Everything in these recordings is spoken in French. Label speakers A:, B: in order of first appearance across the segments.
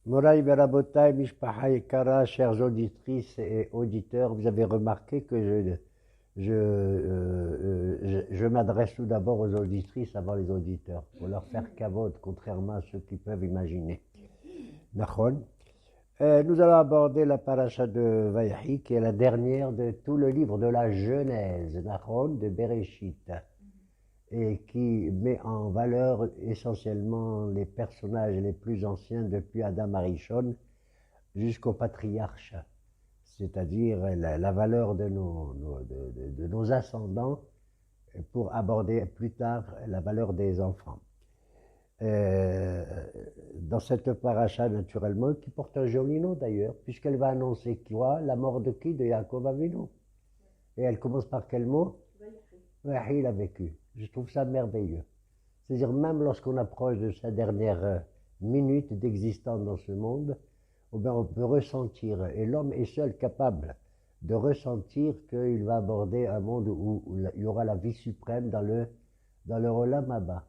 A: Moraï Berabotai, Mishpaha Kara, chères auditrices et auditeurs, vous avez remarqué que je m'adresse tout d'abord aux auditrices avant les auditeurs, pour leur faire cavote, contrairement à ceux qui peuvent imaginer. Nachon. Nous allons aborder la paracha de Vayahi, qui est la dernière de tout le livre de la Genèse, Nachon, de Bereshit, et qui met en valeur essentiellement les personnages les plus anciens depuis Adam Arishon jusqu'au patriarche, c'est-à-dire la valeur de nos ascendants pour aborder plus tard la valeur des enfants. Dans cette paracha, naturellement, qui porte un joli nom d'ailleurs, puisqu'elle va annoncer quoi? La mort de qui? De Yaakov Avinu. Et elle commence par quel mot? Vayahi, il a vécu. Je trouve ça merveilleux. C'est-à-dire, même lorsqu'on approche de sa dernière minute d'existence dans ce monde, on peut ressentir, et l'homme est seul capable de ressentir qu'il va aborder un monde où il y aura la vie suprême dans le Olam Haba.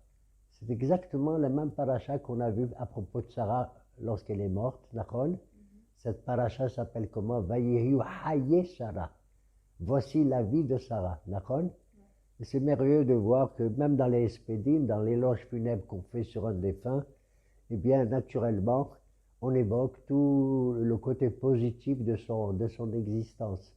A: C'est exactement la même paracha qu'on a vue à propos de Sarah lorsqu'elle est morte, Nachon. Cette paracha s'appelle comment? Vayehu Haye Sarah. Voici la vie de Sarah, Nachon. Et c'est merveilleux de voir que même dans les espédim, dans l'éloge funèbre qu'on fait sur un défunt, eh bien, naturellement, on évoque tout le côté positif de son existence.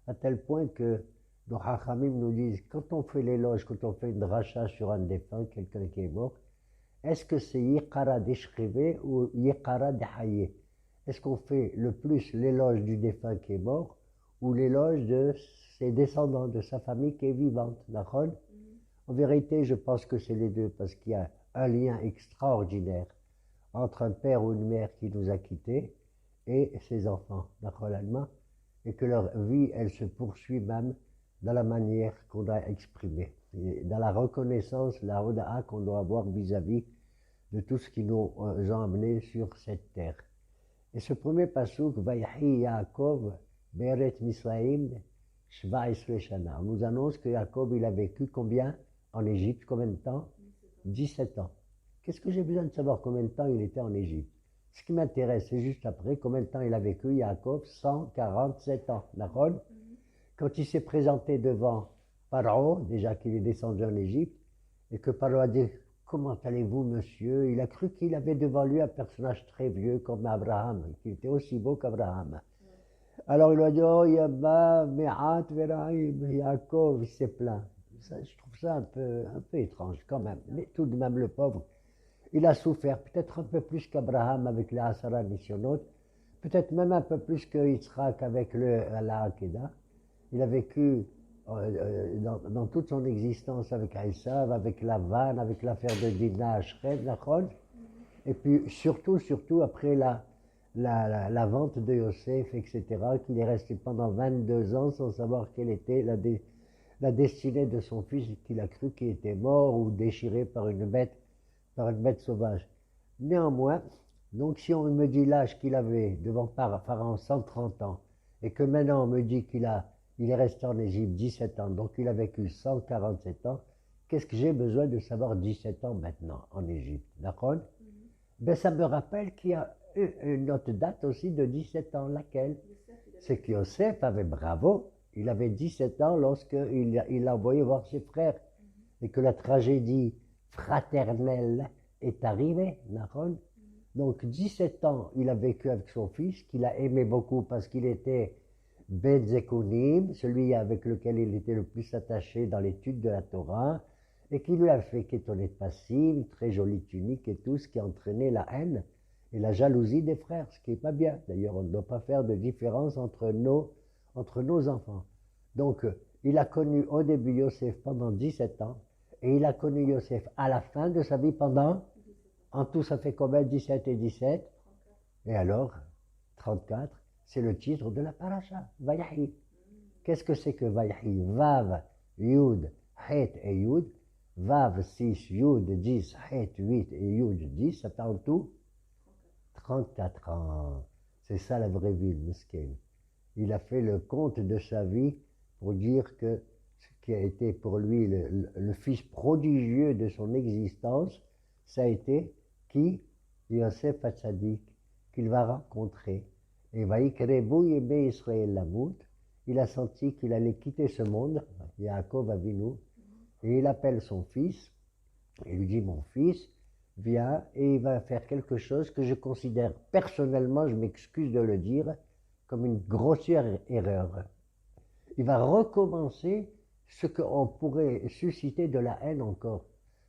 A: À tel point que nos Hachamim nous disent, quand on fait l'éloge, quand on fait une dracha sur un défunt, quelqu'un qui est mort, est-ce que c'est Yikara d'Eshrivé ou Yikara d'Haye? Est-ce qu'on fait le plus l'éloge du défunt qui est mort ou l'éloge de ses descendants, de sa famille qui est vivante? D'accord? En vérité, je pense que c'est les deux, parce qu'il y a un lien extraordinaire entre un père ou une mère qui nous a quittés et ses enfants, naturellement, et que leur vie, elle se poursuit même dans la manière qu'on a exprimée, et dans la reconnaissance, la hoda'a qu'on doit avoir vis-à-vis de tout ce qui nous a amenés sur cette terre. Et ce premier passouk, Vayahi Yaakov, Beret Misraim, Shva Shana, on nous annonce que Yaakov, il a vécu combien en Égypte? Combien de temps? 17 ans. Qu'est-ce que j'ai besoin de savoir combien de temps il était en Égypte? Ce qui m'intéresse, c'est juste après, combien de temps il a vécu, Yaakov? 147 ans, d'accord? Quand il s'est présenté devant Pharaon, déjà qu'il est descendu en Égypte, et que Pharaon a dit, comment allez-vous, monsieur? Il a cru qu'il avait devant lui un personnage très vieux comme Abraham, qui était aussi beau qu'Abraham. Alors il lui a dit, oh, Yabba, Me'at, Veraim, Yaakov, il s'est plaint. Je trouve ça un peu étrange quand même, mais tout de même le pauvre, il a souffert peut-être un peu plus qu'Abraham avec les Asara Nishonot, peut-être même un peu plus que Yitzhak avec la Hakeda. Il a vécu dans toute son existence avec Esav, avec Lavan, avec l'affaire de Dina Ashrem, Nachon, et puis surtout après la vente de Yosef, etc., qu'il est resté pendant 22 ans sans savoir quelle était la destinée de son fils, qu'il a cru qu'il était mort ou déchiré par une bête sauvage. Néanmoins, donc si on me dit l'âge qu'il avait devant Pharaon 130 ans, et que maintenant on me dit il est resté en Égypte 17 ans, donc il a vécu 147 ans, qu'est-ce que j'ai besoin de savoir 17 ans maintenant en Égypte? D'accord? Ben ça me rappelle qu'il y a une autre date aussi de 17 ans, laquelle? C'est que Yosef avait, bravo, il avait 17 ans lorsqu'il a envoyé voir ses frères, et que la tragédie fraternelle est arrivée, Nahon. Donc 17 ans, il a vécu avec son fils, qu'il a aimé beaucoup parce qu'il était Ben Zekunim, celui avec lequel il était le plus attaché dans l'étude de la Torah, et qui lui a fait Kétonet Passim, une très jolie tunique et tout, ce qui a entraîné la haine et la jalousie des frères, ce qui n'est pas bien. D'ailleurs, on ne doit pas faire de différence entre nos enfants. Donc, il a connu au début Yosef pendant 17 ans, et il a connu Yosef à la fin de sa vie pendant, en tout ça fait combien? 17 et 17? Et alors, 34, c'est le titre de la paracha, Vayahi. Qu'est-ce que c'est que Vayahi? Vav, Yud, Het et Yud. Vav 6, Yud 10, Het 8 et Yud 10, ça fait en tout 34 ans. C'est ça la vraie vie, Meskin. Il a fait le compte de sa vie pour dire que ce qui a été pour lui le fils prodigieux de son existence, ça a été qui? Yosef Hatzadik. qu'il va rencontrer. Et Vaïkrebu Yebe Israël Lamout, il a senti qu'il allait quitter ce monde, Yaakov Avinu, et il appelle son fils, et lui dit, mon fils, viens, et il va faire quelque chose que je considère personnellement, je m'excuse de le dire, comme une grossière erreur. Il va recommencer ce qu'on pourrait susciter de la haine encore.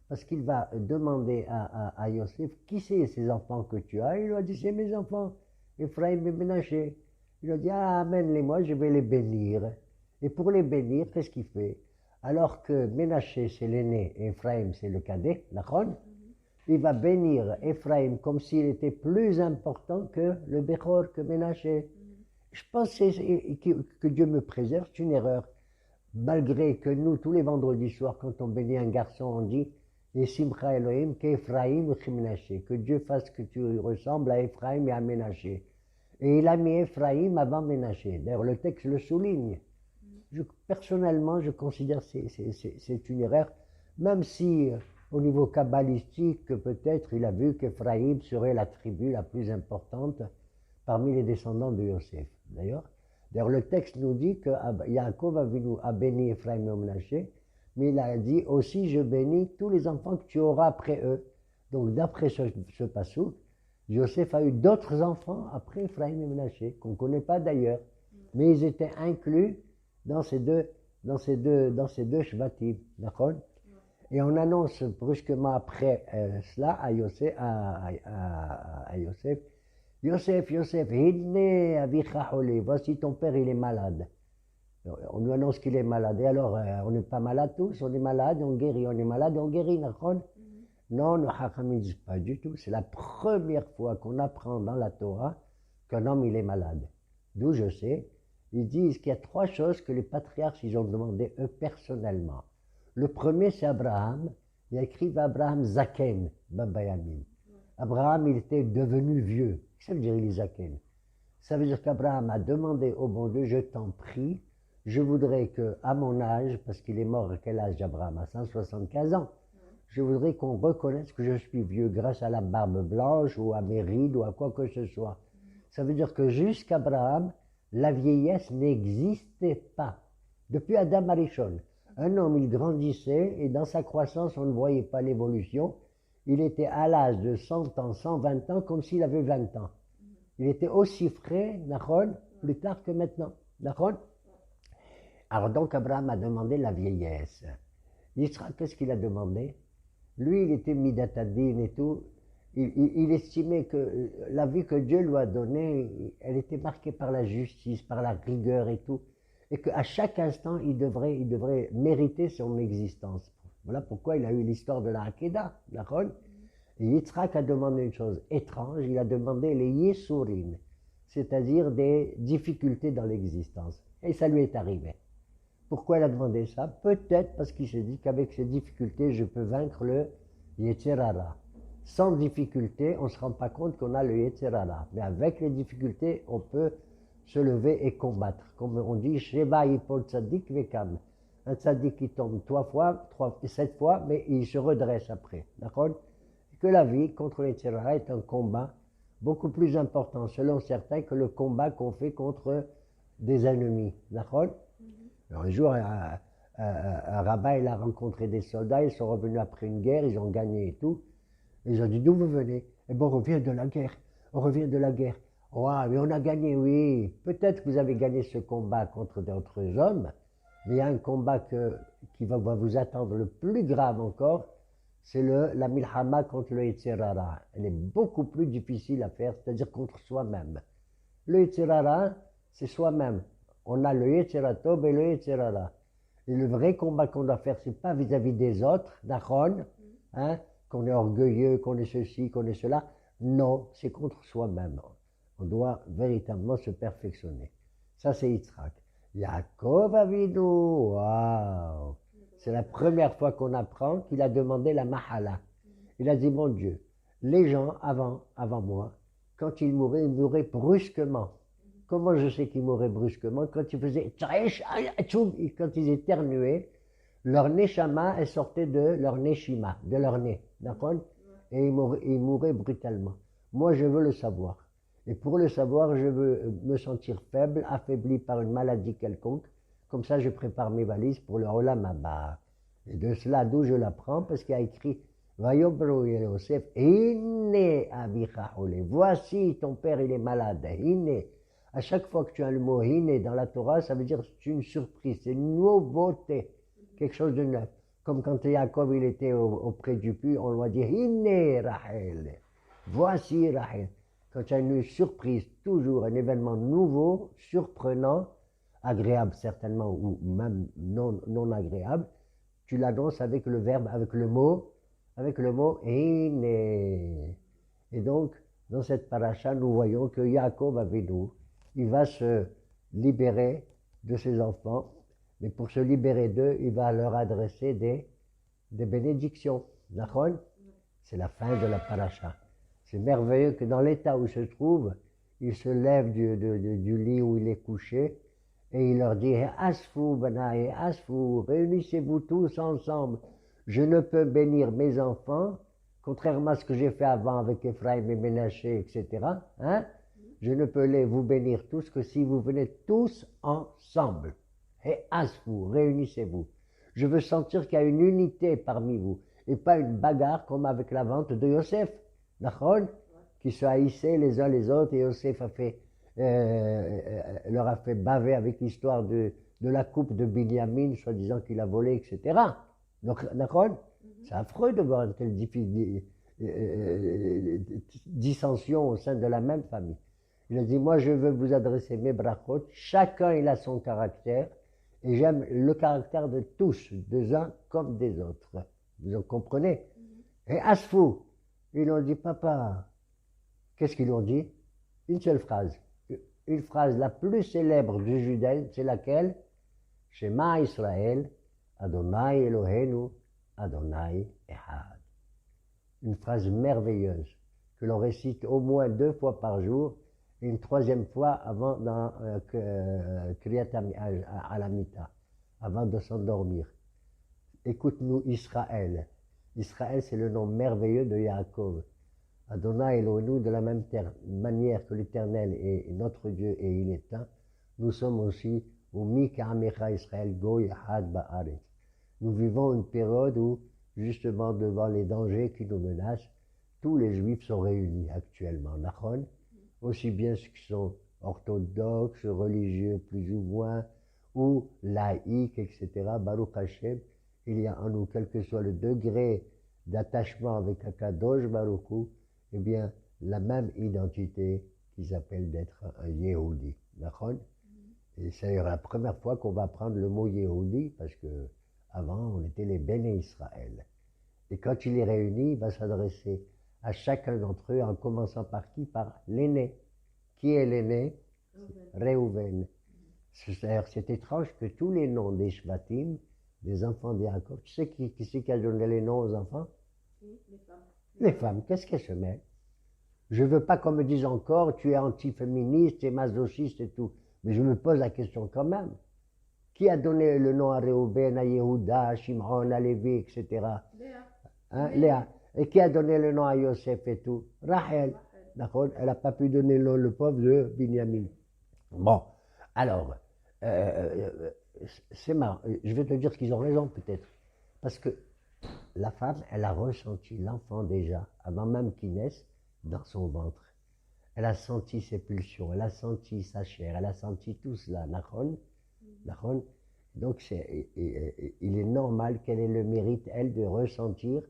A: Parce qu'il va demander à Yosef, qui c'est ces enfants que tu as? Il lui a dit, c'est mes enfants, Ephraim et Ménaché. Il lui a dit, ah, amène-les-moi, je vais les bénir. Et pour les bénir, qu'est-ce qu'il fait? Alors que Ménaché, c'est l'aîné, et Ephraim, c'est le cadet, Nachon, il va bénir Ephraim comme s'il était plus important que le Bechor, que Ménaché. Je pense que Dieu me préserve, c'est une erreur. Malgré que nous, tous les vendredis soirs, quand on bénit un garçon, on dit et Simcha Elohim, qu'Ephraim et Ménaché, que Dieu fasse que tu ressembles à Ephraim et à Ménaché. Et il a mis Ephraim avant Ménaché. D'ailleurs, le texte le souligne. Personnellement, je considère que c'est une erreur, même si au niveau kabbalistique, peut-être il a vu qu'Ephraim serait la tribu la plus importante parmi les descendants de Yosef. D'ailleurs, le texte nous dit que Yaakov a béni Ephraim et Ménaché, mais il a dit aussi, je bénis tous les enfants que tu auras après eux. Donc d'après ce passouk, Yosef a eu d'autres enfants après Ephraim et Ménaché, qu'on ne connaît pas d'ailleurs, mais ils étaient inclus dans ces deux shvatim, d'accord? Et on annonce brusquement après cela à Yosef, Yosef, Hidne avicha cholé, voici ton père, il est malade. On lui annonce qu'il est malade. Et alors, on n'est pas malade tous, on est malade, on guérit, on est malade, on guérit, d'accord? Non, nos hachamim ne disent pas du tout. C'est la première fois qu'on apprend dans la Torah qu'un homme, il est malade. D'où je sais, ils disent qu'il y a 3 choses que les patriarches, ils ont demandé eux personnellement. Le premier, c'est Abraham. Il a écrit Abraham Zaken, Babayamin. Abraham, il était devenu vieux. Qu'est-ce que ça veut dire, il est Zaken? Ça veut dire qu'Abraham a demandé au bon Dieu, je t'en prie, je voudrais qu'à mon âge, parce qu'il est mort à quel âge Abraham? À 175 ans. Je voudrais qu'on reconnaisse que je suis vieux grâce à la barbe blanche ou à mes rides ou à quoi que ce soit. Ça veut dire que jusqu'Abraham, la vieillesse n'existait pas. Depuis Adam Arishon, un homme, il grandissait et dans sa croissance, on ne voyait pas l'évolution. Il était à l'âge de 100 ans, 120 ans, comme s'il avait 20 ans. Il était aussi frais, Nachon, plus tard que maintenant. Nachon? Alors donc, Abraham a demandé la vieillesse. Yitzhak, qu'est-ce qu'il a demandé? Lui, il était midatadin et tout. Il estimait que la vie que Dieu lui a donnée, elle était marquée par la justice, par la rigueur et tout. Et qu'à chaque instant, il devrait mériter son existence. Voilà pourquoi il a eu l'histoire de la Hakeda, d'accord? Et Yitzhak a demandé une chose étrange, il a demandé les Yesurim, c'est-à-dire des difficultés dans l'existence. Et ça lui est arrivé. Pourquoi il a demandé ça? Peut-être parce qu'il s'est dit qu'avec ces difficultés, je peux vaincre le Yetzer Hara. Sans difficulté, on ne se rend pas compte qu'on a le Yetzer Hara. Mais avec les difficultés, on peut se lever et combattre. Comme on dit, Sheba Yipol Tzadik Vekam. Un tzaddik qui tombe 7 fois, mais il se redresse après. D'accord? Que la vie contre le Yetzer Hara est un combat beaucoup plus important, selon certains, que le combat qu'on fait contre des ennemis. D'accord? Alors, un jour, un rabbin, il a rencontré des soldats, ils sont revenus après une guerre, ils ont gagné et tout. Ils ont dit, d'où vous venez? Eh bien, on revient de la guerre. On revient de la guerre. Oh, mais on a gagné, oui. Peut-être que vous avez gagné ce combat contre d'autres hommes, mais il y a un combat qui va vous attendre le plus grave encore, c'est la milhama contre le Yetzer Hara. Elle est beaucoup plus difficile à faire, c'est-à-dire contre soi-même. Le Yetzer Hara, c'est soi-même. On a le Yetzer Tov et le Yetzer Hara. Et le vrai combat qu'on doit faire, c'est pas vis-à-vis des autres, d'Achon, hein, qu'on est orgueilleux, qu'on est ceci, qu'on est cela. Non, c'est contre soi-même. On doit véritablement se perfectionner. Ça, c'est Yitzhak. Yaakov Avinu, waouh! C'est la première fois qu'on apprend qu'il a demandé la mahala. Il a dit, mon Dieu, les gens avant moi, quand ils mouraient brusquement. Comment je sais qu'ils mouraient brusquement? Quand ils faisaient quand ils éternuaient, leur neshama, elle sortait de leur neshima, de leur nez, d'accord? Et ils mouraient brutalement. Moi, je veux le savoir. Et pour le savoir, je veux me sentir faible, affaibli par une maladie quelconque. Comme ça, je prépare mes valises pour le Olam Haba. Et de cela, d'où je l'apprends, parce qu'il y a écrit Vayobro Yosef, Hinne abicha ole. Voici ton père, il est malade. Hinne. À chaque fois que tu as le mot Hinne dans la Torah, ça veut dire c'est une surprise, c'est une nouveauté, quelque chose de neuf. Comme quand Jacob il était auprès du puits, on lui a dit Hinne Rachel. Voici Rachel. Quand tu as une surprise, toujours un événement nouveau, surprenant, agréable certainement, ou même non agréable, tu l'annonces avec le verbe, avec le mot Hine. Et donc, dans cette paracha, nous voyons que Yaakov Avinu, il va se libérer de ses enfants, mais pour se libérer d'eux, il va leur adresser des bénédictions. D'accord ? C'est la fin de la paracha. C'est merveilleux que dans l'état où il se trouve, il se lève du lit où il est couché et il leur dit Asfou, Banaï, Asfou, réunissez-vous tous ensemble. Je ne peux bénir mes enfants, contrairement à ce que j'ai fait avant avec Ephraim et Ménaché, etc. Hein? Je ne peux vous bénir tous que si vous venez tous ensemble. Et Asfou, réunissez-vous. Je veux sentir qu'il y a une unité parmi vous et pas une bagarre comme avec la vente de Yosef. D'accord ? Qui se haïssaient les uns les autres et Yosef leur a fait baver avec l'histoire de la coupe de Binyamin, soi-disant qu'il a volé, etc. Donc, d'accord ? C'est affreux de voir une telle dissension au sein de la même famille. Il a dit, moi je veux vous adresser mes brachot, chacun il a son caractère, et j'aime le caractère de tous, des uns comme des autres. Vous en comprenez ? Et Asfou, ils ont dit, papa, qu'est-ce qu'ils ont dit? Une seule phrase. Une phrase la plus célèbre du judaïsme, c'est laquelle? Shema Israël, Adonai Elohenu, Adonai Echad. Une phrase merveilleuse que l'on récite au moins 2 fois par jour et une 3e fois avant dans Kriyat Alamita, avant de s'endormir. Écoute-nous Israël. Israël, c'est le nom merveilleux de Yaakov. Adonai Elohenu, de la même manière que l'Éternel est notre Dieu et il est un, nous sommes aussi au Mikamecha Israël Goy Had Ba'aretz. Nous vivons une période où, justement devant les dangers qui nous menacent, tous les Juifs sont réunis actuellement. Nachon, aussi bien ceux qui sont orthodoxes, religieux plus ou moins, ou laïcs, etc. Baruch Hashem, il y a en nous, quel que soit le degré d'attachement avec Akadosh Baruch Hu, eh bien, la même identité qui s'appelle d'être un Yehudi. D'accord ? Et c'est la première fois qu'on va prendre le mot Yehudi, parce que avant on était les Béné Israël. Et quand il est réuni, il va s'adresser à chacun d'entre eux, en commençant par qui? Par l'aîné. Qui est l'aîné? Réhouven. C'est étrange que tous les noms des Shvatim, des enfants d'Yaakov, tu sais qui c'est qui a donné les noms aux enfants?
B: Les femmes.
A: Les femmes, qu'est-ce qu'elles se mêlent? Je ne veux pas qu'on me dise encore, tu es antiféministe, tu es masochiste et tout. Mais je me pose la question quand même. Qui a donné le nom à Réhouven, à Yehuda, à Shimon, à Lévi, etc.
B: Léa.
A: Hein, Léa. Et qui a donné le nom à Yosef et tout? Rachel. D'accord? Elle n'a pas pu donner le nom, le pauvre de Binyamin. Bon, alors, c'est marrant. Je vais te dire qu'ils ont raison peut-être. Parce que la femme, elle a ressenti l'enfant déjà, avant même qu'il naisse, dans son ventre. Elle a senti ses pulsions, elle a senti sa chair, elle a senti tout cela. Nachon. Donc il est normal qu'elle ait le mérite, elle, de ressentir.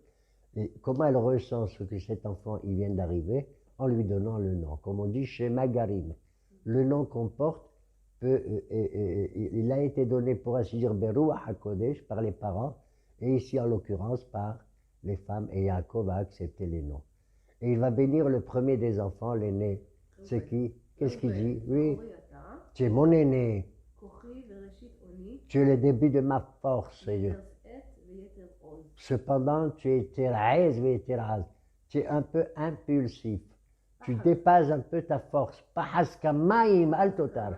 A: Et comment elle ressent ce que cet enfant il vient d'arriver? En lui donnant le nom. Comme on dit chez Magarim. Le nom qu'on porte, il a été donné, pour ainsi dire, Beruach HaKodesh, par les parents, et ici en l'occurrence par les femmes, et Yaakov a accepté les noms. Et il va bénir le premier des enfants, l'aîné. C'est qui? Qu'est-ce qu'il dit? Oui, tu es mon aîné. Tu es le début de ma force. Cependant, tu es Teraez et Teraz. Tu es un peu impulsif. Tu dépasses un peu ta force. Pahaskamaim altotar.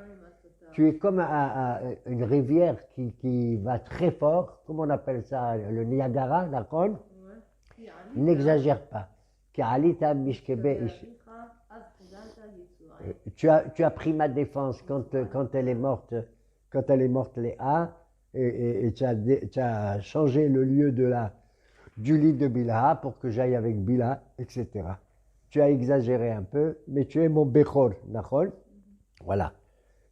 A: Tu es comme une rivière qui va très fort. Comment on appelle ça? Le Niagara, d'accord? N'exagère pas. Tu as pris ma défense quand elle est morte, Léa, et tu as changé le lieu du lit de Bilha pour que j'aille avec Bilha, etc. Tu as exagéré un peu, mais tu es mon Bechor, Nachol. Voilà.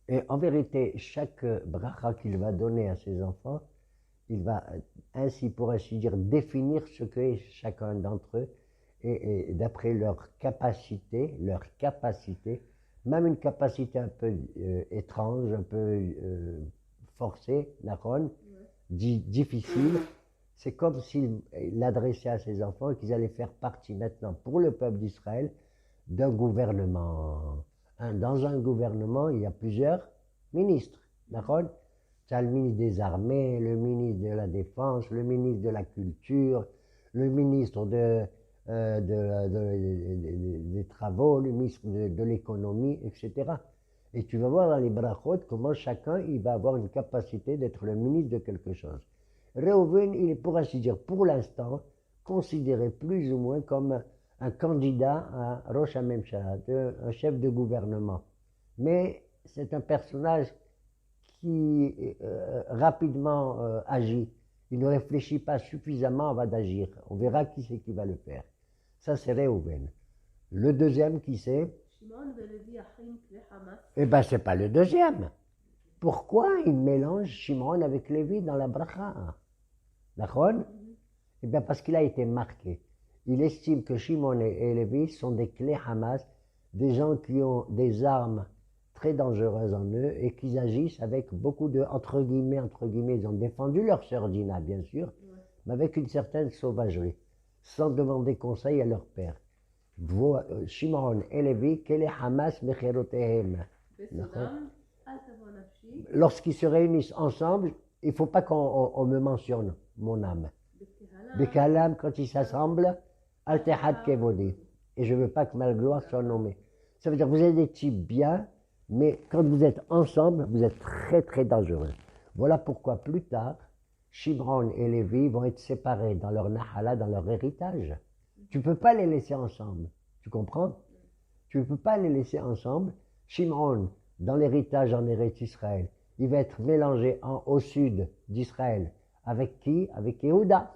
A: Et en vérité, chaque bracha qu'il va donner à ses enfants, il va ainsi, pour ainsi dire, définir ce qu'est chacun d'entre eux, et d'après leur capacité, même une capacité un peu étrange, un peu forcée, Nachon, difficile. C'est comme s'il l'adressait à ses enfants et qu'ils allaient faire partie maintenant, pour le peuple d'Israël, d'un gouvernement. Dans un gouvernement, il y a plusieurs ministres. D'accord ? Tu as le ministre des Armées, le ministre de la Défense, le ministre de la Culture, le ministre des Travaux, le ministre de l'Économie, etc. Et tu vas voir dans les brachot comment chacun il va avoir une capacité d'être le ministre de quelque chose. Reuven, il est pour ainsi dire, pour l'instant, considéré plus ou moins comme un candidat à Rosh HaMemshala, un chef de gouvernement. Mais c'est un personnage qui rapidement agit. Il ne réfléchit pas suffisamment avant d'agir. On verra qui c'est qui va le faire. Ça, c'est Reuven. Le deuxième, qui c'est? Eh bien, c'est pas le deuxième. Pourquoi il mélange Shimon avec Lévi dans la bracha? D'accord? Eh bien, parce qu'il a été marqué. Il estime que Shimon et Lévi sont des clés Hamas, des gens qui ont des armes très dangereuses en eux et qui agissent avec beaucoup de, entre guillemets, ils ont défendu leur sœur Dina, bien sûr, mais avec une certaine sauvagerie, sans demander conseil à leur père. Shimon et Lévi, quel est Hamas mecherotehem? Lorsqu'ils se réunissent ensemble, il ne faut pas qu'on me mentionne mon âme. Bekalam, quand ils s'assemblent, Altehad Kevodi. Et je ne veux pas que ma gloire soit nommée. Ça veut dire que vous êtes des types bien, mais quand vous êtes ensemble, vous êtes très très dangereux. Voilà pourquoi plus tard, Shimron et Lévi vont être séparés dans leur nahala, dans leur héritage. Tu ne peux pas les laisser ensemble. Tu comprends? Tu ne peux pas les laisser ensemble. Shimron, dans l'héritage en Eretz Israël, il va être mélangé au sud d'Israël. Avec qui? Avec Yehuda.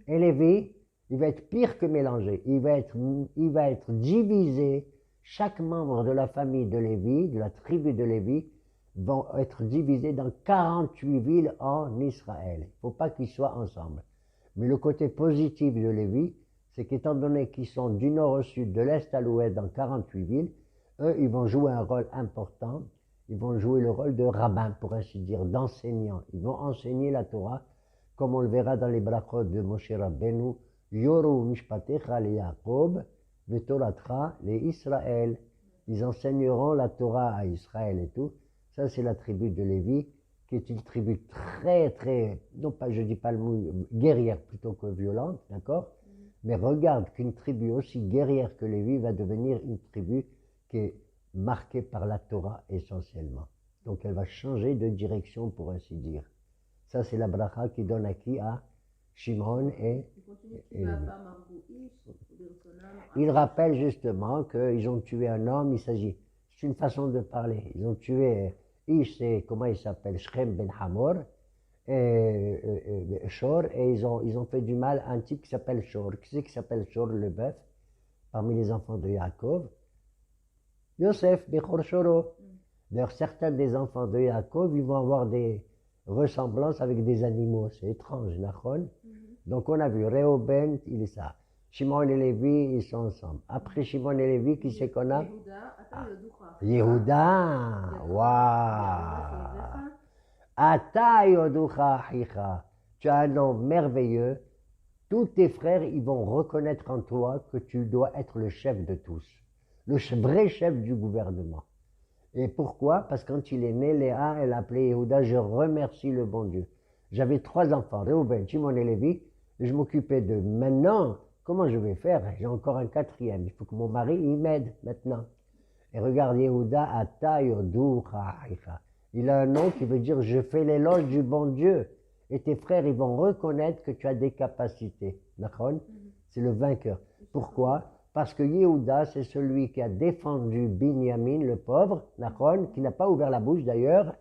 A: Et Lévi, il va être pire que mélangé. Il va être divisé. Chaque membre de la famille de Lévi, de la tribu de Lévi, vont être divisés dans 48 villes en Israël. Il ne faut pas qu'ils soient ensemble. Mais le côté positif de Lévi, c'est qu'étant donné qu'ils sont du nord au sud, de l'est à l'ouest, dans 48 villes, eux, ils vont jouer un rôle important. Ils vont jouer le rôle de rabbin, pour ainsi dire, d'enseignants. Ils vont enseigner la Torah, comme on le verra dans les brachot de Moshe Rabbeinu, Yoru mishpatecha le Yaakov, vetoratra le Israël. Ils enseigneront la Torah à Israël et tout. Ça, c'est la tribu de Lévi, qui est une tribu très, très, non pas, je dis pas le mot, guerrière plutôt que violente, d'accord? Mais regarde qu'une tribu aussi guerrière que Lévi va devenir une tribu qui est marquée par la Torah essentiellement. Donc elle va changer de direction, pour ainsi dire. Ça, c'est la bracha qui donne à qui? À Shimon et Lévi. Il rappelle justement qu'ils ont tué un homme, c'est une façon de parler. Ils ont tué Ish, c'est comment il s'appelle, Shrem ben Hamor, et Shor, et ils ont fait du mal à un type qui s'appelle Shor. Qui c'est qui s'appelle Shor, le bœuf, parmi les enfants de Yaakov? Yosef, Bechor Shoro. D'ailleurs, certains des enfants de Yaakov, ils vont avoir des ressemblances avec des animaux. C'est étrange, Nachon. Donc on a vu, Reuben, il est ça. Shimon et Lévi, ils sont ensemble. Après Shimon et Lévi, qui c'est qu'on a? Yehuda. Waouh. Ata yoducha achicha. Tu as un nom merveilleux. Tous tes frères, ils vont reconnaître en toi que tu dois être le chef de tous. Le vrai chef du gouvernement. Et pourquoi? Parce que quand il est né, Léa, elle appelait Yehuda, je remercie le bon Dieu. J'avais 3 enfants, Reuben, Shimon et Lévi, et je m'occupais d'eux. Maintenant, comment je vais faire? J'ai encore un 4e. Il faut que mon mari il m'aide maintenant. Et regarde, Yehuda, Ata yoducha achicha. Il a un nom qui veut dire je fais l'éloge du bon Dieu. Et tes frères, ils vont reconnaître que tu as des capacités. D'accord? C'est le vainqueur. Pourquoi? Parce que Yehuda, c'est celui qui a défendu Binyamin, le pauvre, Nachon, qui n'a pas ouvert la bouche d'ailleurs,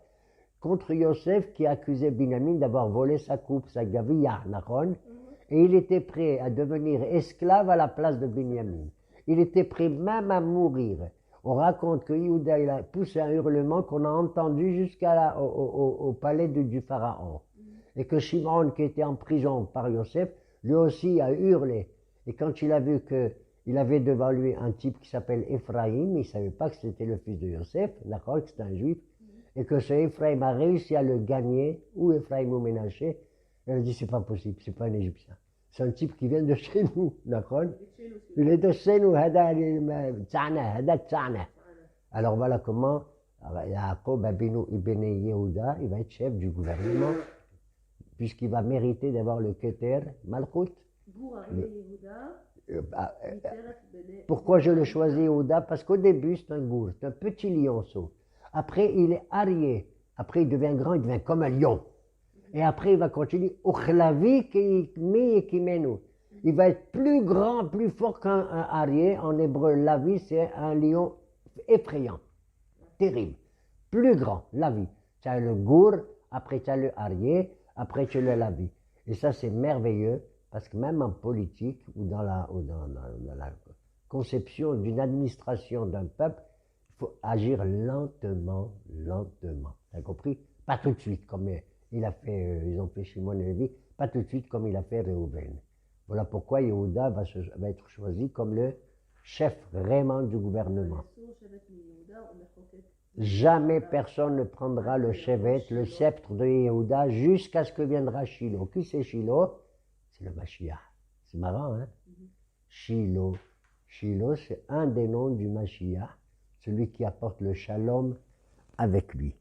A: contre Yosef qui accusait Binyamin d'avoir volé sa coupe, sa gavilla, Nachon. Et il était prêt à devenir esclave à la place de Binyamin. Il était prêt même à mourir. On raconte que Yehuda, il a poussé un hurlement qu'on a entendu jusqu'au palais du pharaon. Et que Shimon, qui était en prison par Yosef, lui aussi a hurlé. Et quand il a vu qu'il avait devant lui un type qui s'appelle Ephraim, il ne savait pas que c'était le fils de Yosef, d'accord, que c'était un juif, et que ce Ephraim a réussi à le gagner, ou Ephraim ou Ménaché. Il a dit, c'est pas possible, c'est pas un Égyptien. C'est un type qui vient de chez nous, d'accord? Il est de chez nous, alors voilà comment Yaakov Abinu Ibn Yehuda, il va être chef du gouvernement, puisqu'il va mériter d'avoir le Keter Malchut. Pourquoi je le choisis Yehuda? Parce qu'au début, c'est un gour, c'est un petit lionceau. Après, il est arié. Après, il devient grand, il devient comme un lion. Et après, il va continuer. Il va être plus grand, plus fort qu'un arié. En hébreu, lavi, c'est un lion effrayant, terrible. Plus grand, lavi. Tu as le gour, après tu as le arié, après tu as le lavi. Et ça, c'est merveilleux, parce que même en politique, ou dans la conception d'une administration d'un peuple, il faut agir lentement, lentement. Tu as compris? Pas tout de suite, comme il a fait, ils ont fait Shimon et Lévi, pas tout de suite comme il a fait Réhouven. Voilà pourquoi Yehuda va être choisi comme le chef vraiment du gouvernement. Jamais personne ne prendra le chevet, le sceptre de Yehuda jusqu'à ce que viendra Shiloh. Qui c'est Shiloh? C'est le Mashiach. C'est marrant, hein? Shiloh. Shiloh, c'est un des noms du Mashiach, celui qui apporte le shalom avec lui.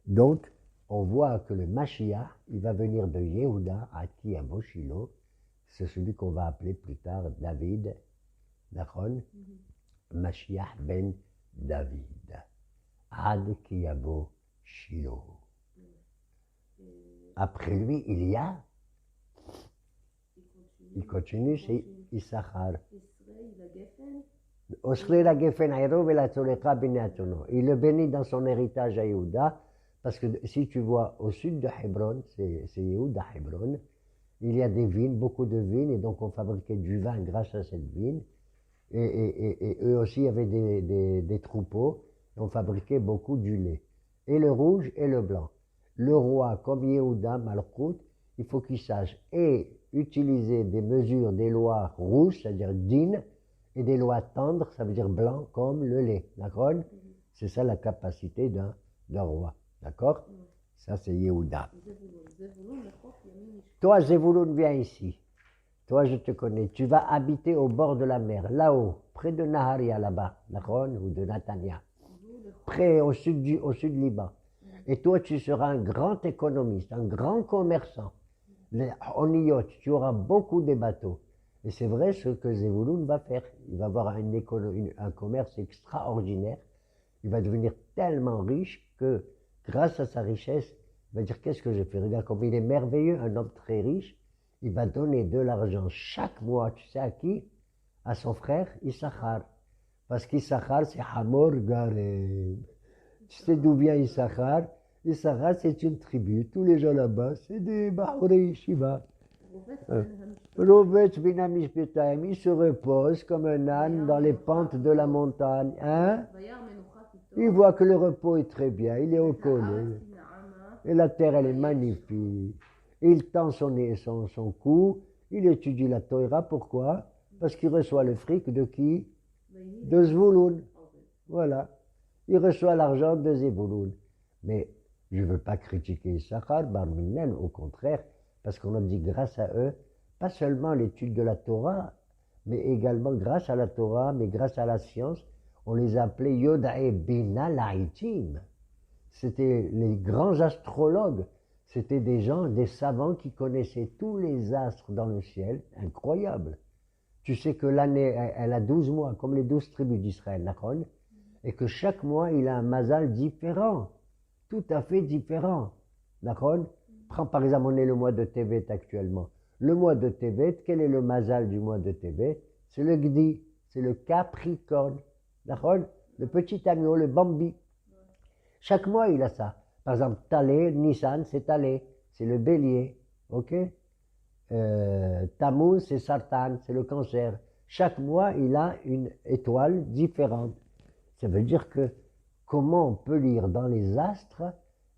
A: Donc, on voit que le Mashiach, il va venir de Yehuda à Tiamo Shiloh. C'est celui qu'on va appeler plus tard David, Nachon, Mashiach ben David. Ad Kiyabo Shiloh. Après lui, il y a, il continue, c'est Issachar. Osrei la Geffen Aero et la Tzolecha Beneatono. Il le bénit dans son héritage à Yehuda, parce que si tu vois au sud de Hebron, c'est Yehuda Hebron, il y a des vignes, beaucoup de vignes, et donc on fabriquait du vin grâce à cette vigne. Et eux aussi avaient des troupeaux, et on fabriquait beaucoup du lait. Et le rouge et le blanc. Le roi, comme Yehuda Malchut, il faut qu'il sache et utiliser des mesures, des lois rouges, c'est-à-dire din, et des lois tendres, ça veut dire blanc, comme le lait. D'accord? C'est ça la capacité d'un roi. D'accord? Ça, c'est Yehuda. Toi, Zevulun, viens ici. Toi, je te connais. Tu vas habiter au bord de la mer, là-haut, près de Naharia, là-bas, d'accord? Ou de Natania. Près, au sud Liban. Et toi, tu seras un grand économiste, un grand commerçant. En yacht, tu auras beaucoup de bateaux. Et c'est vrai ce que Zevulun va faire. Il va avoir un commerce extraordinaire. Il va devenir tellement riche que, grâce à sa richesse, il va dire, qu'est-ce que je fais? Regarde comme il est merveilleux, un homme très riche. Il va donner de l'argent chaque mois, tu sais à qui? À son frère Issachar. Parce qu'Issachar, c'est Hamor Garem. Tu sais d'où vient Issachar? Issachar, c'est une tribu. Tous les gens là-bas, c'est des Bahorei Shiva. Rovetz Binamish Betaim, il se repose comme un âne dans les pentes de la montagne. Hein? Il voit que le repos est très bien, il est au collet. Et la terre, elle est magnifique. Il tend son cou, il étudie la Torah. Pourquoi? Parce qu'il reçoit le fric de qui? De Zvouloun. Voilà. Il reçoit l'argent de Zvouloun. Mais je ne veux pas critiquer Issachar, Bar Minan, au contraire, parce qu'on a dit grâce à eux, pas seulement l'étude de la Torah, mais également grâce à la Torah, mais grâce à la science, on les appelait Yodae Bina Laïtim. C'était les grands astrologues. C'était des gens, des savants qui connaissaient tous les astres dans le ciel. Incroyable. Tu sais que l'année, elle a 12 mois, comme les 12 tribus d'Israël, d'accord? Et que chaque mois, il a un mazal différent. Tout à fait différent. D'accord? Prends par exemple, on est le mois de Tevet actuellement. Le mois de Tevet, quel est le mazal du mois de Tevet? C'est le Gdi. c'est le Capricorne. D'accord? Le petit agneau, le Bambi. Chaque mois, il a ça. Par exemple, Talé, Nissan, c'est Talé, c'est le bélier. Ok? Tammuz, c'est Sartan, c'est le cancer. Chaque mois, il a une étoile différente. Ça veut dire que comment on peut lire dans les astres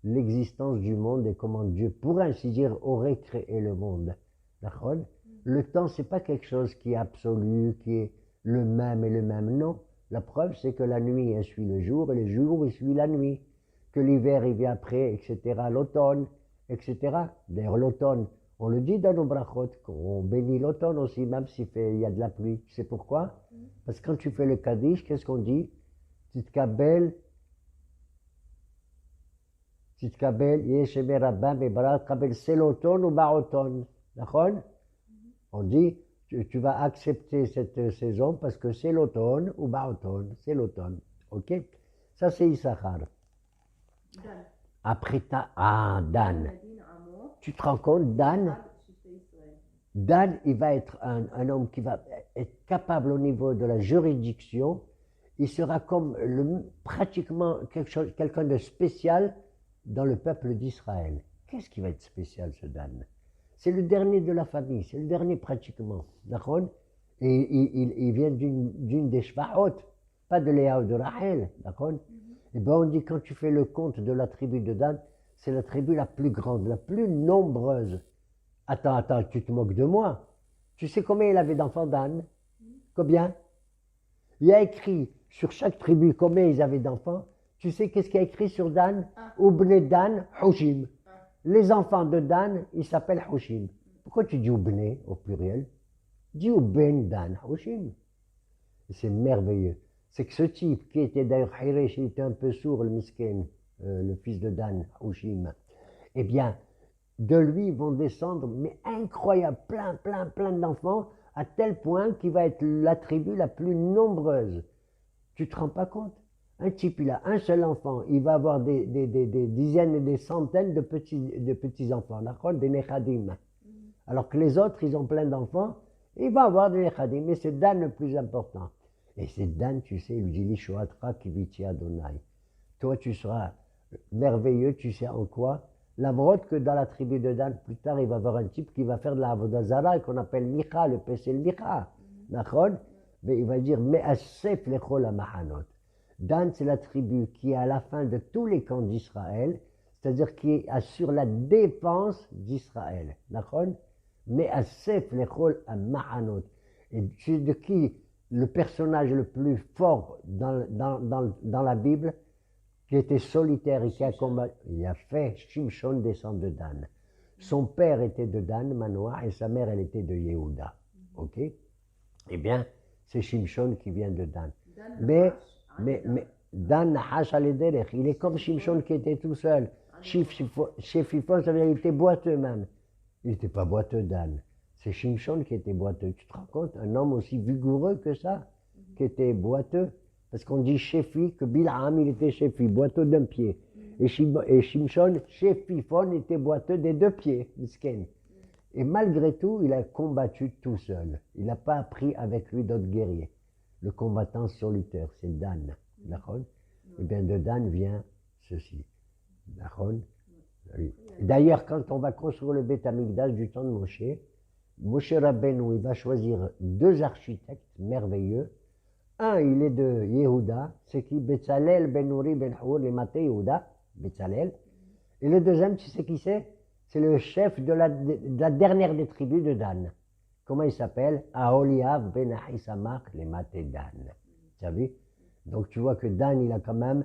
A: l'existence du monde et comment Dieu, pour ainsi dire, aurait créé le monde. D'accord? Le temps, c'est pas quelque chose qui est absolu, qui est le même et le même. Non. La preuve, c'est que la nuit, elle suit le jour et le jour, il suit la nuit. Que l'hiver, il vient après, etc. L'automne, etc. D'ailleurs, l'automne, on le dit dans nos brachot, qu'on bénit l'automne aussi, même s'il y a de la pluie. Tu sais pourquoi? Parce que quand tu fais le Kaddish, qu'est-ce qu'on dit? Titkabel, Yeshemer Rabbin, Bebra, Kabel, c'est l'automne ou Baroton. D'accord? On dit, tu vas accepter cette saison parce que c'est l'automne ou Baroton, c'est l'automne. Ok? Ça, c'est Issachar. Après, Dan. Tu te rends compte, Dan, il va être un homme qui va être capable au niveau de la juridiction. Il sera comme pratiquement quelqu'un de spécial dans le peuple d'Israël. Qu'est-ce qui va être spécial, ce Dan? C'est le dernier de la famille, c'est le dernier pratiquement. D'accord? Et il vient d'une des Shvahot, pas de Léa ou de Rachel. D'accord? Et bien on dit, quand tu fais le compte de la tribu de Dan, c'est la tribu la plus grande, la plus nombreuse. Attends, tu te moques de moi. Tu sais combien il avait d'enfants, Dan? Combien? Il y a écrit sur chaque tribu combien ils avaient d'enfants. Tu sais qu'est-ce qu'il y a écrit sur Dan? Oubne Dan, Hushim. Les enfants de Dan, ils s'appellent Hushim. Pourquoi tu dis Oubne au pluriel? Dis Ouben Dan, Hushim. C'est merveilleux. C'est que ce type, qui était d'ailleurs Hiresh, il était un peu sourd, le miskin, le fils de Dan, Hushim, eh bien, de lui vont descendre, mais incroyable, plein d'enfants, à tel point qu'il va être la tribu la plus nombreuse. Tu te rends pas compte? Un type, il a un seul enfant, il va avoir des dizaines et des centaines de petits-enfants, d'accord? Des nechadim. Alors que les autres, ils ont plein d'enfants, il va avoir des nechadim, mais c'est Dan le plus important. Et c'est Dan, tu sais, il dit Lishoatra kiviti Adonai. Toi, tu seras merveilleux, tu sais en quoi? La brotte que dans la tribu de Dan, plus tard, il va y avoir un type qui va faire de la Avodazara qu'on appelle Micha, le Pesel Micha. D'accord? Mais il va dire Me'asef lechol hamahanot. Dan, c'est la tribu qui est à la fin de tous les camps d'Israël, c'est-à-dire qui assure la défense d'Israël. D'accord? Me'asef lechol hamahanot. Et de qui le personnage le plus fort dans la Bible, qui était solitaire et qui a combattu, il a fait Shimshon descend de Dan. Son père était de Dan, Manoah, et sa mère, elle était de Yehuda. Ok? Eh bien, c'est Shimshon qui vient de Dan. Mais Dan Nahash al-Derech, il est comme Shimshon qui était tout seul. Shefifon, ça veut dire qu'il était boiteux même. Il n'était pas boiteux, Dan. C'est Shimshon qui était boiteux. Tu te rends compte? Un homme aussi vigoureux que ça, qui était boiteux. Parce qu'on dit Shefi, que Bil'am, il était Shefi, boiteux d'un pied. Et Shimshon, Shefifon, était boiteux des deux pieds, misken. Et malgré tout, il a combattu tout seul. Il n'a pas pris avec lui d'autres guerriers. Le combattant solitaire, c'est Dan. D'accord? Et bien de Dan vient ceci. D'accord? Oui. D'ailleurs, quand on va construire le Beth Amikdash du temps de Moshe Rabbeinu, il va choisir deux architectes merveilleux. Un, il est de Yehuda, c'est qui? Betzalel ben Uri ben Hur, les Maté Yehuda, Betzalel. Et le deuxième, tu sais qui c'est? C'est le chef de la dernière des tribus de Dan. Comment il s'appelle? Aholiav ben Ahisamach, les Maté Dan. Tu as vu? Donc tu vois que Dan, il a quand même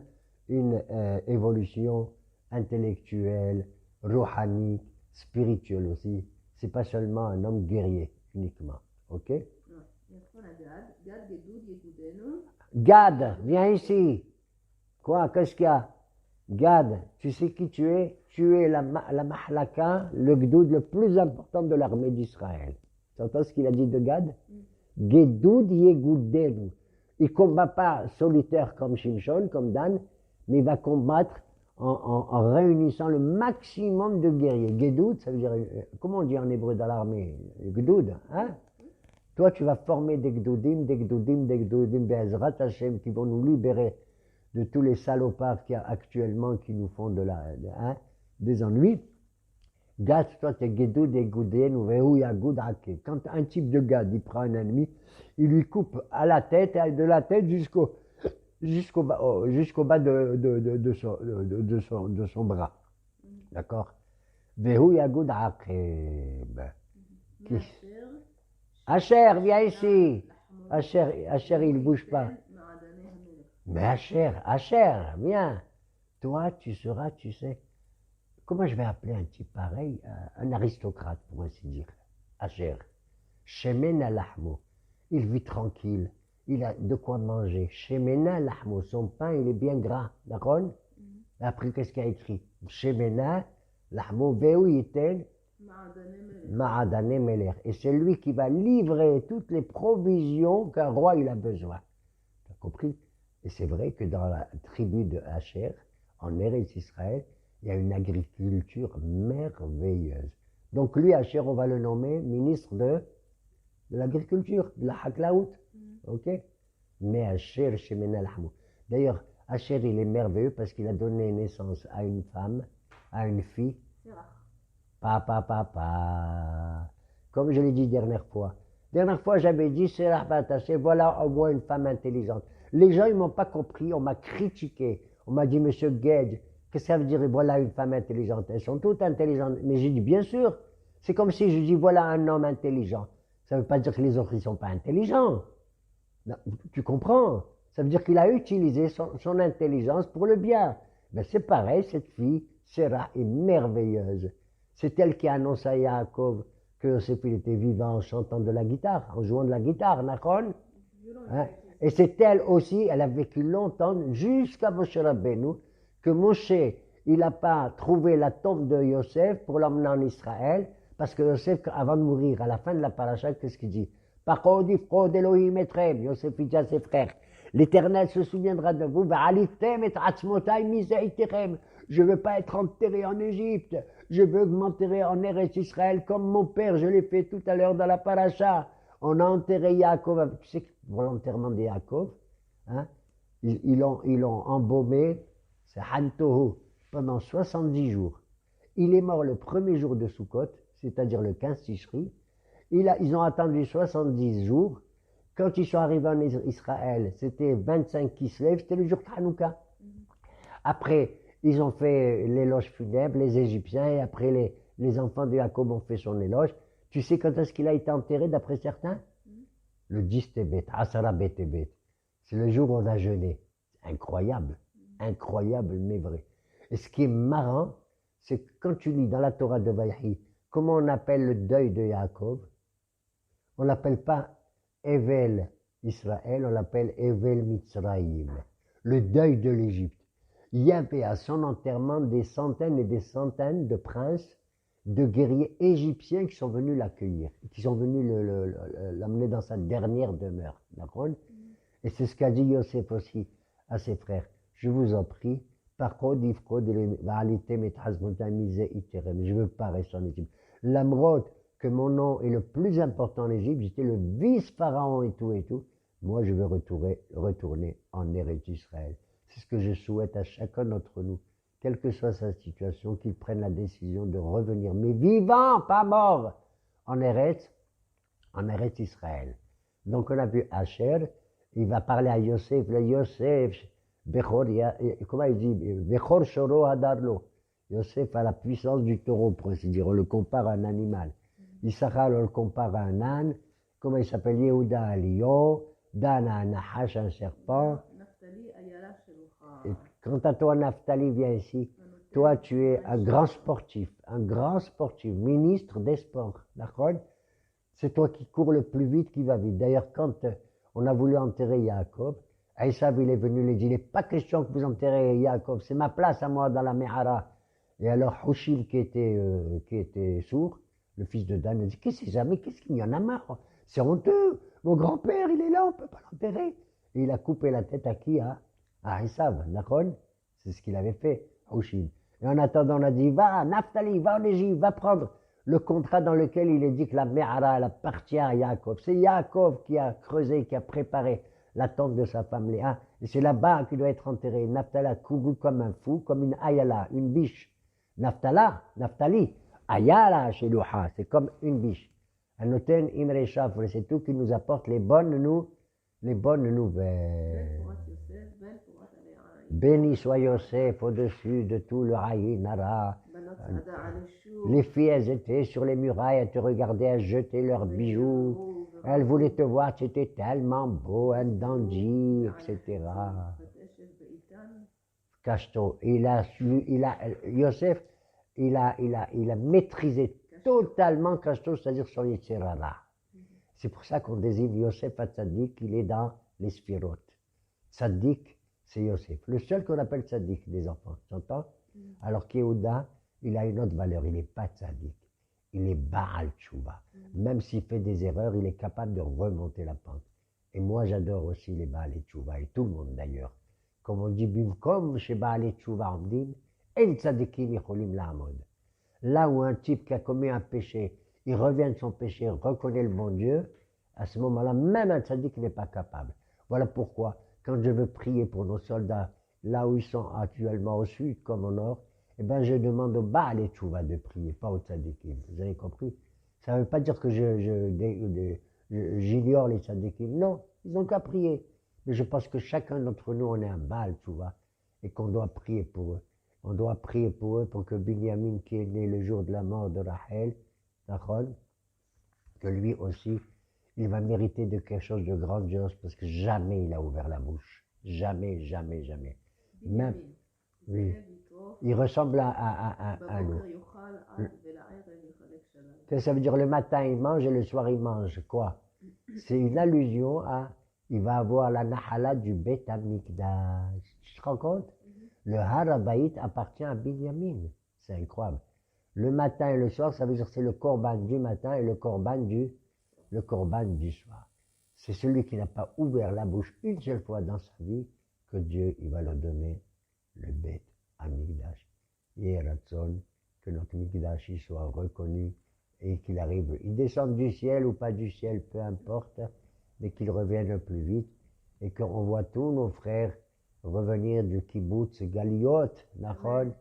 A: une évolution intellectuelle, rouhanique, spirituelle aussi. C'est pas seulement un homme guerrier uniquement. Ok? Gad, viens ici. Quoi? Qu'est-ce qu'il y a? Gad, tu sais qui tu es? Tu es la Mahlaka, le Gdoud le plus important de l'armée d'Israël. Tu entends ce qu'il a dit de Gad? Gedoud Yegoudenu. Il ne combat pas solitaire comme Shimshon, comme Dan, mais il va combattre en réunissant le maximum de guerriers. Gedoud, ça veut dire, comment on dit en hébreu dans l'armée? Gdoud, hein? Toi, tu vas former des Gdoudim, Be'ezrat Hashem, qui vont nous libérer de tous les salopards qu'il y a actuellement qui nous font des ennuis. Gad, toi, t'es Gedoud et Goudén, ou Vehu Yagoud Hake. Quand un type de gad, il prend un ennemi, il lui coupe à la tête, de la tête jusqu'au bas de son bras. D'accord? Vehu Yagoud Hake. Asher, viens ici. Asher, il ne bouge pas. Mais Asher, viens. Toi, tu seras, tu sais. Comment je vais appeler un type pareil, un aristocrate, pour ainsi dire? Asher. Shemena Lahmo. Il vit tranquille. Il a de quoi manger. Shemena Lahmo. Son pain, il est bien gras. D'accord? Après, qu'est-ce qu'il y a écrit? Shemena Lahmo. Veu Yitel. Ma'adane Meler. Et c'est lui qui va livrer toutes les provisions qu'un roi il a besoin. Tu as compris? Et c'est vrai que dans la tribu de Asher, en Eretz Israël, il y a une agriculture merveilleuse. Donc lui, Asher, on va le nommer ministre de l'agriculture, de la Haklaout. Ok? Mais Asher, Shemena Lahmo. D'ailleurs, Asher, il est merveilleux parce qu'il a donné naissance à une femme, à une fille. Papa. Comme je l'ai dit dernière fois. Dernière fois, j'avais dit, Serah Bataché, voilà au moins une femme intelligente. Les gens, ils m'ont pas compris, on m'a critiqué. On m'a dit, monsieur Gage, qu'est-ce que ça veut dire, voilà une femme intelligente? Elles sont toutes intelligentes. Mais j'ai dit, bien sûr. C'est comme si je dis, voilà un homme intelligent. Ça ne veut pas dire que les autres, ils ne sont pas intelligents. Non, tu comprends? Ça veut dire qu'il a utilisé son intelligence pour le bien. Ben, c'est pareil, cette fille, Serah, est merveilleuse. C'est elle qui a annoncé à Yaakov que Yosef il était vivant en chantant de la guitare, en jouant de la guitare, Nachon. Hein? Et c'est elle aussi, elle a vécu longtemps, jusqu'à Moshe Rabbeinu, que Moshe, il n'a pas trouvé la tombe de Yosef pour l'emmener en Israël, parce que Yosef, avant de mourir, à la fin de la paracha, qu'est-ce qu'il dit? Yosef il dit à ses frères, l'Éternel se souviendra de vous, je ne veux pas être enterré en Égypte, je veux m'enterrer en Eretz Israël comme mon père, je l'ai fait tout à l'heure dans la paracha. On a enterré Yaakov, tu sais que pour l'enterrement de Yaakov, hein, ils l'ont embaumé, c'est Hantohu, pendant 70 jours. Il est mort le premier jour de Sukkot, c'est-à-dire le 15 Tishri. Ils ont attendu 70 jours. Quand ils sont arrivés en Israël, c'était 25 Kislev, c'était le jour de Hanouka. Après, ils ont fait l'éloge funèbre, les Égyptiens, et après les enfants de Jacob ont fait son éloge. Tu sais quand est-ce qu'il a été enterré d'après certains? Le 10 Tébet, Asara Betébet. C'est le jour où on a jeûné. Incroyable, incroyable mais vrai. Et ce qui est marrant, c'est que quand tu lis dans la Torah de Vaïhi, comment on appelle le deuil de Jacob? On ne l'appelle pas Evel Israël, on l'appelle Evel Mitzrayim, le deuil de l'Égypte. Il y avait à son enterrement des centaines et des centaines de princes, de guerriers égyptiens qui sont venus l'accueillir, qui sont venus l'amener dans sa dernière demeure. D'accord? Et c'est ce qu'a dit Yosef aussi à ses frères. Je vous en prie, par contre, je ne veux pas rester en Égypte. L'Amrod, que mon nom est le plus important en Égypte, j'étais le vice-pharaon et tout. Moi, je veux retourner en Eretz Israël. C'est ce que je souhaite à chacun d'entre nous, quelle que soit sa situation, qu'il prenne la décision de revenir, mais vivant, pas mort, en Eretz Israël. Donc on a vu Asher, il va parler à Yosef, le Yosef, Bechor, comment il dit, Bechor Shoro Hadarlo. Yosef a la puissance du taureau, pour ainsi dire, on le compare à un animal. Issachar, on le compare à un âne, comment il s'appelle, Yehuda à un lion, Dan à un nahash, un serpent. Et quant à toi, Naphtali, viens ici. Toi, tu es un grand sportif, ministre des sports. D'accord? C'est toi qui cours le plus vite, qui va vite. D'ailleurs, quand on a voulu enterrer Yaakov, Esav, il est venu, il dit, il n'est pas question que vous enterrez Yaakov, c'est ma place à moi dans la Mehara. Et alors, Hushil, qui était sourd, le fils de Dan, il dit, qu'est-ce qu'il y en a marre? C'est honteux. Mon grand-père, il est là, on ne peut pas l'enterrer. Et il a coupé la tête à qui? À Esav, d'accord? C'est ce qu'il avait fait, Hushil. Et en attendant, on a dit, va, Naphtali, va en Égypte, va prendre le contrat dans lequel il est dit que la Me'ara, elle appartient à Yaakov. C'est Yaakov qui a creusé, qui a préparé la tente de sa femme Léa. Et c'est là-bas qu'il doit être enterré. Naphtali a couru comme un fou, comme une ayala, une biche. Naphtali, ayala chez Louha, c'est comme une biche. Anoten Imre Shafre, c'est tout qui nous apporte les bonnes nouvelles. Béni soit Yosef au-dessus de tout le Haïn Nara. Les filles, elles étaient sur les murailles, elles te regardaient, elles jetaient leurs bijoux. Elles voulaient te voir, c'était tellement beau, un dandy, etc. Casto, Yosef, il a maîtrisé totalement Casto, c'est-à-dire son Yitzhara. C'est pour ça qu'on désigne Yosef à Tzadik, il est dans les sphirotes. Tzadik, c'est Yosef. Le seul qu'on appelle Tzadik des enfants, tu entends? Alors qu'Yehuda, il a une autre valeur, il n'est pas Tzadik, il est Baal Tshuva. Même s'il fait des erreurs, il est capable de remonter la pente. Et moi, j'adore aussi les Baal et Tshuva, et tout le monde d'ailleurs. Comme on dit, comme chez Baal et Tshuva, on dit, En Tzadikim Yicholim La'amod. Là où un type qui a commis un péché, il revient de son péché, reconnaît le bon Dieu, à ce moment-là, même un tzaddik n'est pas capable. Voilà pourquoi, quand je veux prier pour nos soldats, là où ils sont actuellement au sud comme au nord, eh ben je demande au Baal et Tchouva de prier, pas au tzaddikim. Vous avez compris? Ça ne veut pas dire que j'ignore les tzaddikim. Non, ils n'ont qu'à prier. Mais je pense que chacun d'entre nous, on est un Baal Tchouva et qu'on doit prier pour eux. On doit prier pour eux pour que Binyamin, qui est né le jour de la mort de Rachel, que lui aussi, il va mériter de quelque chose de grandiose parce que jamais il a ouvert la bouche. Jamais, jamais, jamais. Même, oui. Il ressemble à nous. Ça veut dire le matin il mange et le soir il mange. Quoi? C'est une allusion à, il va avoir la nahala du Bet Amikdash. Tu te rends compte? Le Harabaït appartient à Binyamin. C'est incroyable. Le matin et le soir, ça veut dire que c'est le korban du matin et le korban du soir. C'est celui qui n'a pas ouvert la bouche une seule fois dans sa vie que Dieu il va leur donner le Bet Amikdash. Yeratzon, que notre Mikdash il soit reconnu et qu'il arrive, il descende du ciel ou pas du ciel, peu importe, mais qu'il revienne le plus vite et qu'on voit tous nos frères revenir du kibbutz Galiot, Nachon,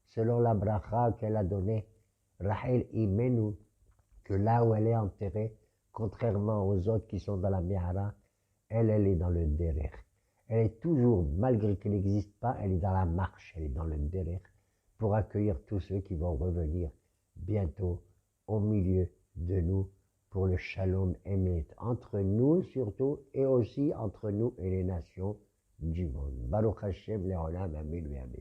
A: selon la bracha qu'elle a donnée, Rachel Imenu, que là où elle est enterrée, contrairement aux autres qui sont dans la Mehara, elle est dans le Derech. Elle est toujours, malgré qu'elle n'existe pas, elle est dans la marche, elle est dans le Derech, pour accueillir tous ceux qui vont revenir bientôt au milieu de nous pour le Shalom Emet, entre nous surtout, et aussi entre nous et les nations du monde. Baruch Hashem, Leolam, Amen, Amen.